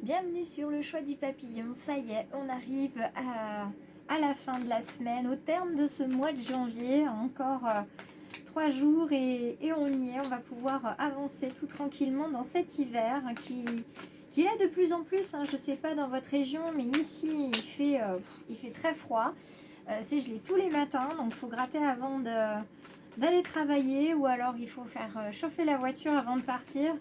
Bienvenue sur le choix du papillon. Ça y est, on arrive à la fin de la semaine, au terme de ce mois de janvier. Encore 3 jours et on y est. On va pouvoir avancer tout tranquillement dans cet hiver qui est là de plus en plus. Je ne sais pas dans votre région, mais ici il fait très froid. C'est gelé tous les matins, donc il faut gratter avant d'aller travailler, ou alors il faut faire chauffer la voiture avant de partir.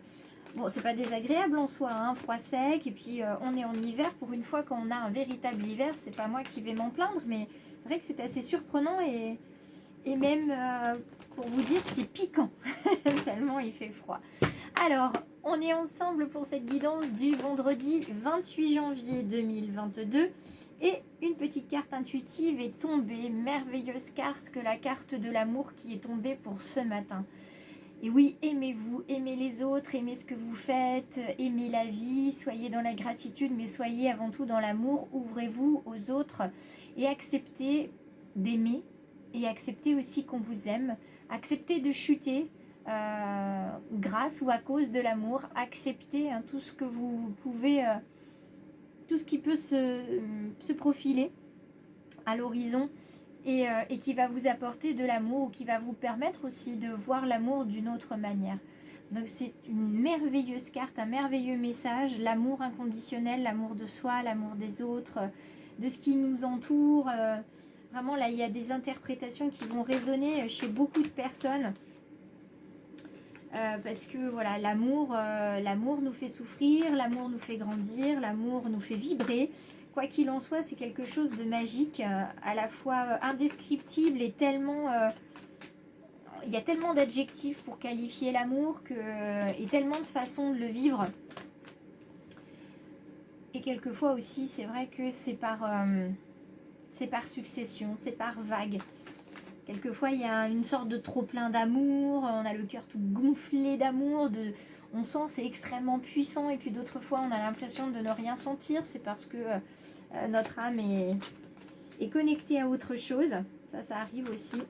Bon, c'est pas désagréable en soi, froid sec, et puis on est en hiver. Pour une fois, quand on a un véritable hiver, c'est pas moi qui vais m'en plaindre, mais c'est vrai que c'est assez surprenant et même, pour vous dire, c'est piquant, tellement il fait froid. Alors, on est ensemble pour cette guidance du vendredi 28 janvier 2022. Et une petite carte intuitive est tombée, merveilleuse carte que la carte de l'amour qui est tombée pour ce matin. Et oui, aimez-vous, aimez les autres, aimez ce que vous faites, aimez la vie, soyez dans la gratitude, mais soyez avant tout dans l'amour. Ouvrez-vous aux autres et acceptez d'aimer et acceptez aussi qu'on vous aime. Acceptez de chuter grâce ou à cause de l'amour. Acceptez tout ce que vous pouvez, tout ce qui peut se profiler à l'horizon. Et qui va vous apporter de l'amour, ou qui va vous permettre aussi de voir l'amour d'une autre manière. Donc c'est une merveilleuse carte, un merveilleux message, l'amour inconditionnel, l'amour de soi, l'amour des autres, de ce qui nous entoure. Vraiment là, il y a des interprétations qui vont résonner chez beaucoup de personnes. Parce que voilà, l'amour nous fait souffrir, l'amour nous fait grandir, l'amour nous fait vibrer. Quoi qu'il en soit, c'est quelque chose de magique, à la fois indescriptible et tellement... il y a tellement d'adjectifs pour qualifier l'amour et tellement de façons de le vivre. Et quelquefois aussi, c'est vrai que c'est par succession, c'est par vague. Quelquefois, il y a une sorte de trop-plein d'amour, on a le cœur tout gonflé d'amour, on sent c'est extrêmement puissant, et puis d'autres fois, on a l'impression de ne rien sentir. C'est parce que notre âme est connectée à autre chose. Ça arrive aussi.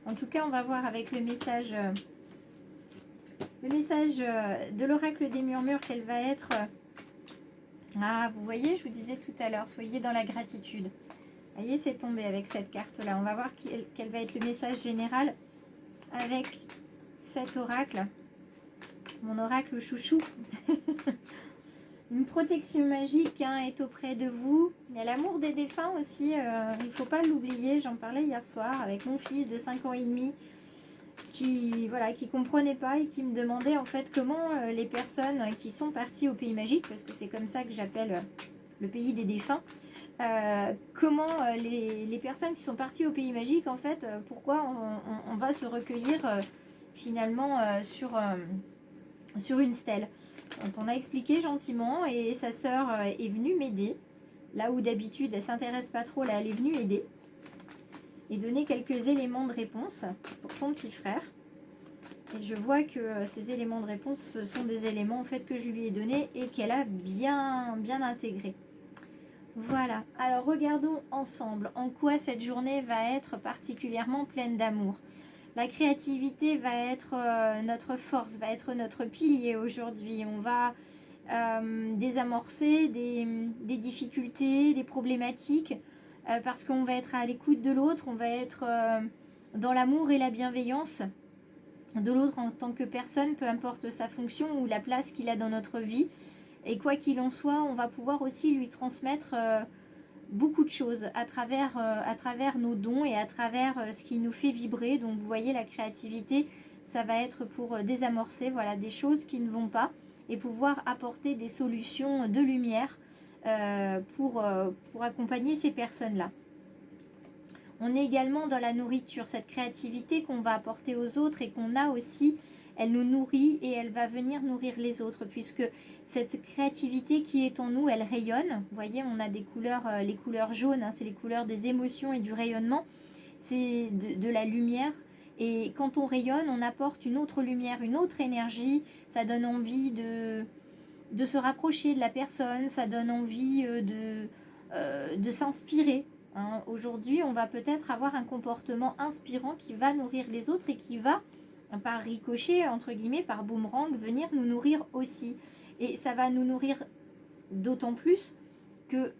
En tout cas, on va voir avec le message de l'oracle des murmures quel va être... vous voyez, je vous disais tout à l'heure, soyez dans la gratitude. Vous voyez, c'est tombé avec cette carte-là. On va voir quel va être le message général avec cet oracle. Mon oracle chouchou. Une protection magique est auprès de vous. Il y a l'amour des défunts aussi. Il ne faut pas l'oublier. J'en parlais hier soir avec mon fils de 5 ans et demi qui comprenait pas et qui me demandait en fait comment les personnes qui sont parties au pays magique, parce que c'est comme ça que j'appelle le pays des défunts, comment les personnes qui sont parties au pays magique, en fait, pourquoi on va se recueillir finalement sur une stèle. Donc on a expliqué gentiment, et sa sœur est venue m'aider. Là où d'habitude elle s'intéresse pas trop, là elle est venue aider et donner quelques éléments de réponse pour son petit frère. Et je vois que ces éléments de réponse, ce sont des éléments en fait que je lui ai donnés et qu'elle a bien intégrés. Voilà, alors regardons ensemble en quoi cette journée va être particulièrement pleine d'amour. La créativité va être notre force, va être notre pilier aujourd'hui. On va désamorcer des difficultés, des problématiques, parce qu'on va être à l'écoute de l'autre, on va être dans l'amour et la bienveillance de l'autre en tant que personne, peu importe sa fonction ou la place qu'il a dans notre vie. Et quoi qu'il en soit, on va pouvoir aussi lui transmettre beaucoup de choses à travers nos dons et à travers ce qui nous fait vibrer. Donc vous voyez, la créativité, ça va être pour désamorcer des choses qui ne vont pas et pouvoir apporter des solutions de lumière pour accompagner ces personnes-là. On est également dans la nourriture, cette créativité qu'on va apporter aux autres et qu'on a aussi, elle nous nourrit et elle va venir nourrir les autres, puisque cette créativité qui est en nous, elle rayonne. Vous voyez, on a des couleurs, les couleurs jaunes, c'est les couleurs des émotions et du rayonnement, c'est de la lumière. Et quand on rayonne, on apporte une autre lumière, une autre énergie, ça donne envie de se rapprocher de la personne, ça donne envie de s'inspirer. Aujourd'hui, on va peut-être avoir un comportement inspirant qui va nourrir les autres et qui va, par ricochet, entre guillemets, par boomerang, venir nous nourrir aussi. Et ça va nous nourrir d'autant plus que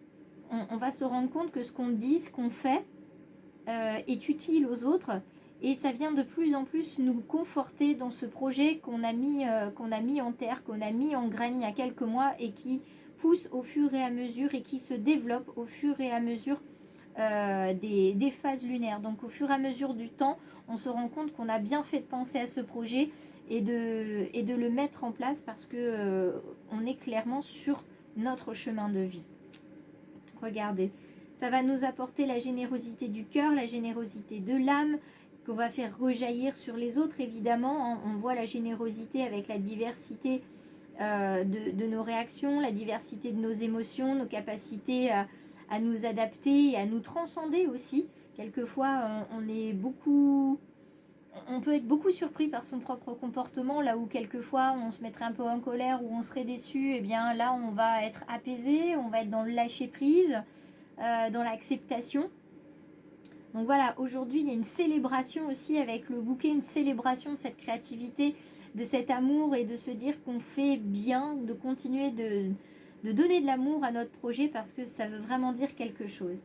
on va se rendre compte que ce qu'on dit, ce qu'on fait est utile aux autres, et ça vient de plus en plus nous conforter dans ce projet qu'on a mis en terre, qu'on a mis en graine il y a quelques mois, et qui pousse au fur et à mesure et qui se développe au fur et à mesure des phases lunaires. Donc au fur et à mesure du temps, on se rend compte qu'on a bien fait de penser à ce projet et de le mettre en place, parce que on est clairement sur notre chemin de vie. Regardez, ça va nous apporter la générosité du cœur, la générosité de l'âme, qu'on va faire rejaillir sur les autres, évidemment. On voit la générosité avec la diversité de nos réactions, la diversité de nos émotions, nos capacités à nous adapter et à nous transcender aussi. Quelquefois, on peut être beaucoup surpris par son propre comportement, là où quelquefois on se mettrait un peu en colère ou on serait déçu. Et bien là, on va être apaisé, on va être dans le lâcher prise, dans l'acceptation. Donc voilà, aujourd'hui il y a une célébration aussi avec le bouquet, une célébration de cette créativité, de cet amour, et de se dire qu'on fait bien de continuer de donner de l'amour à notre projet, parce que ça veut vraiment dire quelque chose.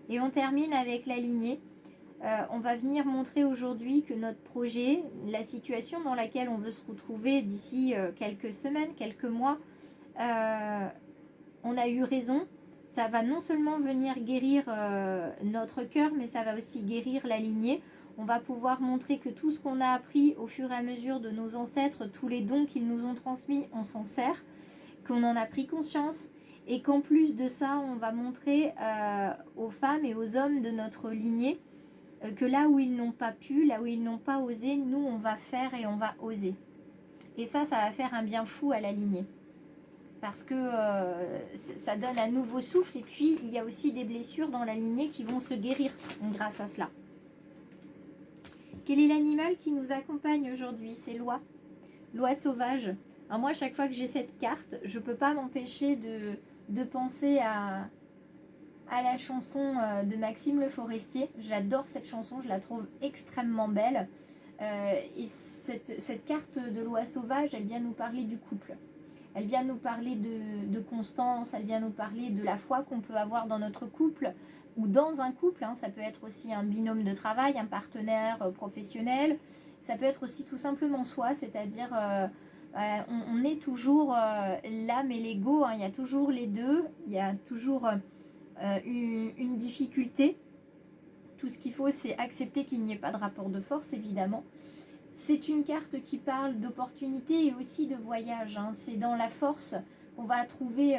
Et on termine avec la lignée. On va venir montrer aujourd'hui que notre projet, la situation dans laquelle on veut se retrouver d'ici quelques semaines, quelques mois, on a eu raison. Ça va non seulement venir guérir notre cœur, mais ça va aussi guérir la lignée. On va pouvoir montrer que tout ce qu'on a appris au fur et à mesure de nos ancêtres, tous les dons qu'ils nous ont transmis, on s'en sert, qu'on en a pris conscience, et qu'en plus de ça, on va montrer aux femmes et aux hommes de notre lignée que là où ils n'ont pas pu, là où ils n'ont pas osé, nous on va faire et on va oser. Et ça va faire un bien fou à la lignée. Parce que ça donne un nouveau souffle, et puis il y a aussi des blessures dans la lignée qui vont se guérir grâce à cela. Quel est l'animal qui nous accompagne aujourd'hui? C'est l'oie. L'oie sauvage. Alors moi, chaque fois que j'ai cette carte, je ne peux pas m'empêcher de penser à la chanson de Maxime Le Forestier. J'adore cette chanson, je la trouve extrêmement belle. Et cette carte de l'oie sauvage, elle vient nous parler du couple. Elle vient nous parler de constance, elle vient nous parler de la foi qu'on peut avoir dans notre couple ou dans un couple. Ça peut être aussi un binôme de travail, un partenaire professionnel. Ça peut être aussi tout simplement soi, c'est-à-dire on est toujours l'âme et l'ego. Il y a toujours les deux, il y a toujours une difficulté. Tout ce qu'il faut, c'est accepter qu'il n'y ait pas de rapport de force, évidemment. C'est une carte qui parle d'opportunité et aussi de voyage. C'est dans la force qu'on va trouver,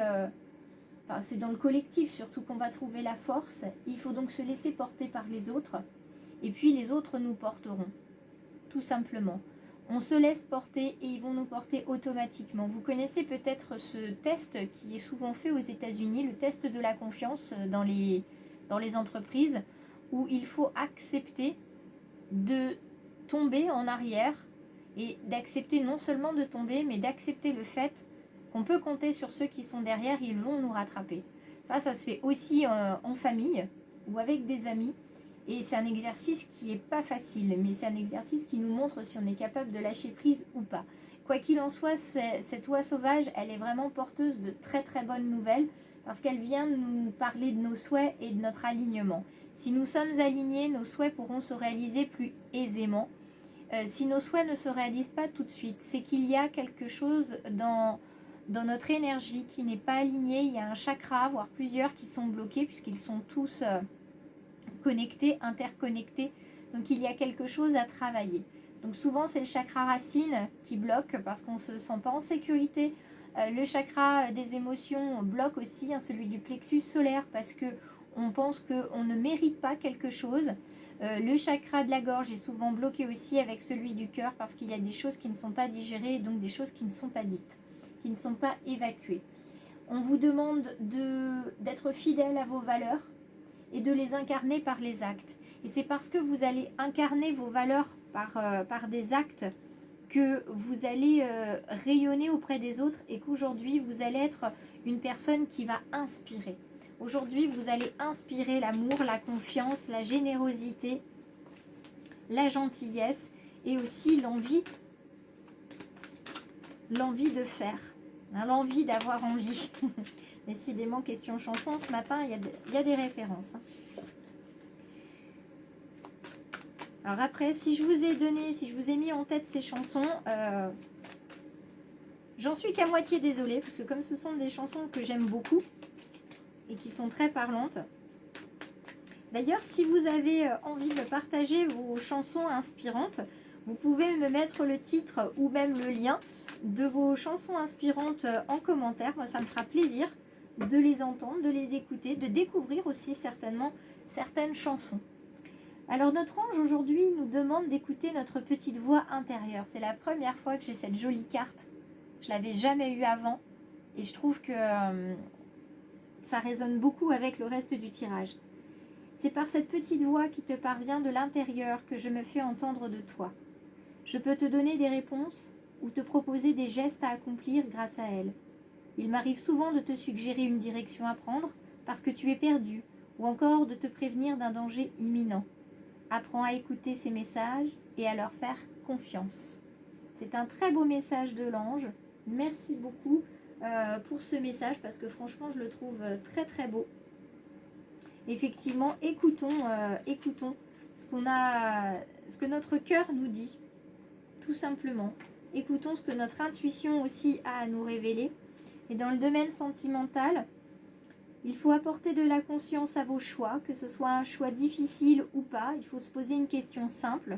c'est dans le collectif surtout qu'on va trouver la force. Il faut donc se laisser porter par les autres, et puis les autres nous porteront, tout simplement. On se laisse porter et ils vont nous porter automatiquement. Vous connaissez peut-être ce test qui est souvent fait aux États-Unis, le test de la confiance dans les entreprises, où il faut accepter de tomber en arrière, et d'accepter non seulement de tomber, mais d'accepter le fait qu'on peut compter sur ceux qui sont derrière, ils vont nous rattraper. Ça se fait aussi en famille ou avec des amis, et c'est un exercice qui n'est pas facile, mais c'est un exercice qui nous montre si on est capable de lâcher prise ou pas. Quoi qu'il en soit, cette oie sauvage, elle est vraiment porteuse de très très bonnes nouvelles, parce qu'elle vient nous parler de nos souhaits et de notre alignement. Si nous sommes alignés, nos souhaits pourront se réaliser plus aisément. Si nos souhaits ne se réalisent pas tout de suite, c'est qu'il y a quelque chose dans notre énergie qui n'est pas aligné. Il y a un chakra, voire plusieurs, qui sont bloqués, puisqu'ils sont tous connectés, interconnectés. Donc il y a quelque chose à travailler. Donc souvent c'est le chakra racine qui bloque, parce qu'on ne se sent pas en sécurité. Le chakra des émotions bloque aussi, celui du plexus solaire, parce que on pense qu'on ne mérite pas quelque chose. Le chakra de la gorge est souvent bloqué aussi avec celui du cœur, parce qu'il y a des choses qui ne sont pas digérées, et donc des choses qui ne sont pas dites, qui ne sont pas évacuées. On vous demande d'être fidèle à vos valeurs et de les incarner par les actes. Et c'est parce que vous allez incarner vos valeurs par des actes que vous allez rayonner auprès des autres, et qu'aujourd'hui vous allez être une personne qui va inspirer. Aujourd'hui, vous allez inspirer l'amour, la confiance, la générosité, la gentillesse, et aussi l'envie de faire. hein, l'envie d'avoir envie. Décidément, question chanson, ce matin, il y a des références. Hein. Alors après, si je vous ai mis en tête ces chansons, j'en suis qu'à moitié désolée, parce que comme ce sont des chansons que j'aime beaucoup, et qui sont très parlantes. D'ailleurs, si vous avez envie de partager vos chansons inspirantes, vous pouvez me mettre le titre ou même le lien de vos chansons inspirantes en commentaire. Moi, ça me fera plaisir de les entendre, de les écouter, de découvrir aussi certainement certaines chansons. Alors notre ange aujourd'hui nous demande d'écouter notre petite voix intérieure. C'est la première fois que j'ai cette jolie carte. Je l'avais jamais eue avant et je trouve que ça résonne beaucoup avec le reste du tirage. C'est par cette petite voix qui te parvient de l'intérieur que je me fais entendre de toi. Je peux te donner des réponses ou te proposer des gestes à accomplir grâce à elle. Il m'arrive souvent de te suggérer une direction à prendre parce que tu es perdu ou encore de te prévenir d'un danger imminent. Apprends à écouter ces messages et à leur faire confiance. C'est un très beau message de l'ange. Merci beaucoup pour ce message parce que franchement je le trouve très très beau. Effectivement, écoutons ce que notre cœur nous dit, tout simplement. Écoutons ce que notre intuition aussi a à nous révéler. Et dans le domaine sentimental, il faut apporter de la conscience à vos choix, que ce soit un choix difficile ou pas. Il faut se poser une question simple.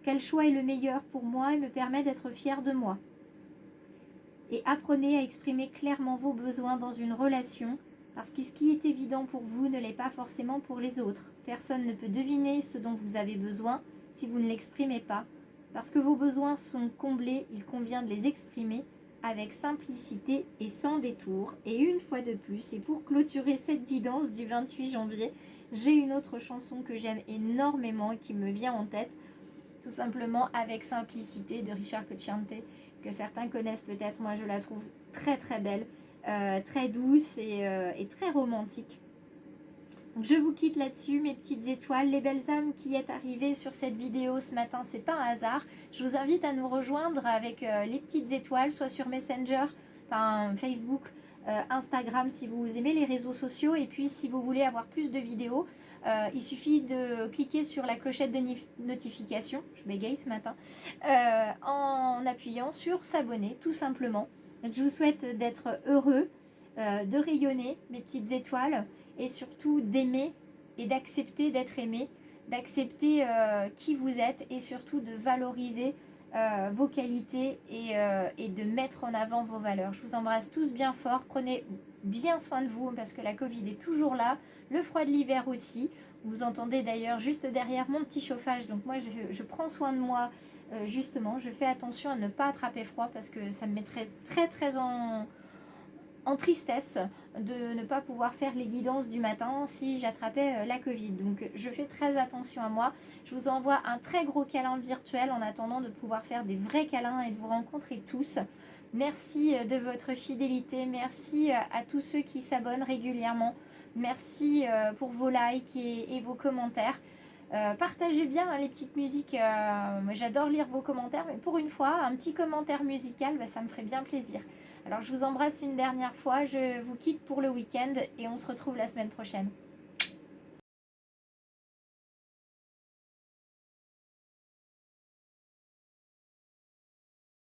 Quel choix est le meilleur pour moi et me permet d'être fier de moi? Et apprenez à exprimer clairement vos besoins dans une relation, parce que ce qui est évident pour vous ne l'est pas forcément pour les autres. Personne ne peut deviner ce dont vous avez besoin si vous ne l'exprimez pas. Parce que vos besoins sont comblés, il convient de les exprimer avec simplicité et sans détour. Et une fois de plus, et pour clôturer cette guidance du 28 janvier, j'ai une autre chanson que j'aime énormément et qui me vient en tête, tout simplement Avec simplicité de Richard Cocciante, que certains connaissent peut-être. Moi je la trouve très très belle, très douce et très romantique. Donc je vous quitte là-dessus, mes petites étoiles, les belles âmes qui êtes arrivées sur cette vidéo ce matin, c'est pas un hasard. Je vous invite à nous rejoindre avec les petites étoiles, soit sur Messenger, enfin Facebook, Instagram si vous aimez les réseaux sociaux. Et puis si vous voulez avoir plus de vidéos, il suffit de cliquer sur la clochette de notification, je bégaye ce matin, en appuyant sur s'abonner tout simplement. Donc, je vous souhaite d'être heureux, de rayonner mes petites étoiles, et surtout d'aimer et d'accepter d'être aimé, d'accepter qui vous êtes et surtout de valoriser vos qualités et de mettre en avant vos valeurs. Je vous embrasse tous bien fort, prenez bien soin de vous parce que la Covid est toujours là, le froid de l'hiver aussi. Vous entendez d'ailleurs juste derrière mon petit chauffage, donc moi je prends soin de moi justement, je fais attention à ne pas attraper froid parce que ça me mettrait très très en tristesse de ne pas pouvoir faire les guidances du matin si j'attrapais la Covid. Donc je fais très attention à moi. Je vous envoie un très gros câlin virtuel en attendant de pouvoir faire des vrais câlins et de vous rencontrer tous. Merci de votre fidélité. Merci à tous ceux qui s'abonnent régulièrement. Merci pour vos likes et vos commentaires. Partagez bien les petites musiques. J'adore lire vos commentaires, mais pour une fois, un petit commentaire musical, ça me ferait bien plaisir. Alors je vous embrasse une dernière fois, je vous quitte pour le week-end et on se retrouve la semaine prochaine.